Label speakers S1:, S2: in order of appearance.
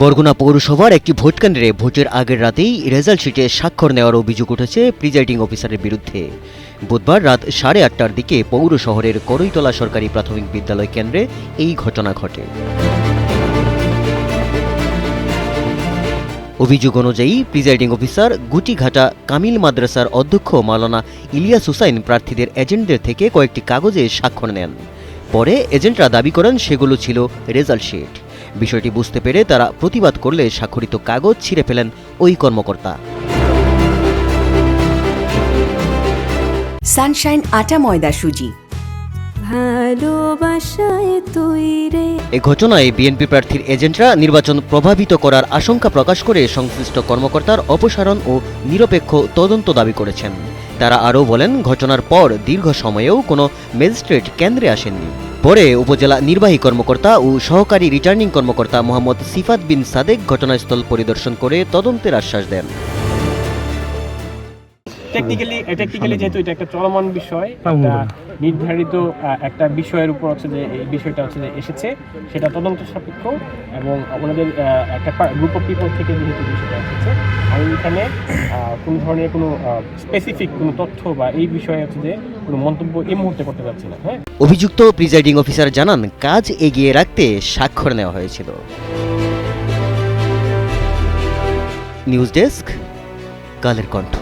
S1: বরগুনা পৌরসভার একটি ভোটকেন্দ্রে ভোটের আগের রাতেই রেজাল্ট শিটে স্বাক্ষর নেওয়ার অভিযোগ উঠেছে প্রিজাইডিং অফিসারের বিরুদ্ধে। বুধবার রাত 8:30টার দিকে পৌর শহরের করইতলা সরকারি প্রাথমিক বিদ্যালয় কেন্দ্রে এই ঘটনা ঘটে। অভিযোগ অনুযায়ী প্রিজাইডিং অফিসার গুটিঘাটা কামিল মাদ্রাসার অধ্যক্ষ মাওলানা ইলিয়াস হুসাইন প্রার্থীদের এজেন্টদের থেকে কয়েকটি কাগজে স্বাক্ষর নেন। পরে এজেন্টরা দাবি করেন সেগুলো ছিল রেজাল্ট শিট। বিষয়টি বুঝতে পেরে তারা প্রতিবাদ করলে স্বাক্ষরিত কাগজ ছিঁড়ে ফেলেন ওই কর্মকর্তা।
S2: সানশাইন আটা ময়দা সুজি, ভালোবাসায় তৈরি।
S1: এ ঘটনায় বিএনপি প্রার্থীর এজেন্টরা নির্বাচন প্রভাবিত করার আশঙ্কা প্রকাশ করে সংশ্লিষ্ট কর্মকর্তার অপসারণ ও নিরপেক্ষ তদন্ত দাবি করেছেন। তারা আরও বলেন, ঘটনার পর দীর্ঘ সময়েও কোনো ম্যাজিস্ট্রেট কেন্দ্রে আসেননি। পরে উপজেলা নির্বাহী কর্মকর্তা ও সহকারী রিটার্নিং কর্মকর্তা মোহাম্মদ সিফাত বিন সাদেক ঘটনাস্থল পরিদর্শন করে তদন্তের আশ্বাস দেন।
S3: টেকনিক্যালি যেহেতু এটা একটা চলমান বিষয়, একটা নির্ধারিত একটা বিষয়ের উপর হচ্ছে যে এই বিষয়টা হচ্ছে যে এসেছে, সেটা তদন্ত সাপেক্ষ এবং আমাদের একটা গ্রুপ অফ পিপল থেকে যেহেতু বিষয়টা এসেছে, আমি এখানে কোনো ধরনের কোনো স্পেসিফিক কোনো তথ্য বা এই বিষয়ে হচ্ছে যে কোনো মন্তব্য এই মুহূর্তে করতে পারছি না। হ্যাঁ,
S1: অভিযুক্ত প্রিজাইডিং অফিসার জানান, কাজ এগিয়ে রাখতে স্বাক্ষর নেওয়া হয়েছিল। News desk, Kaler Kantho.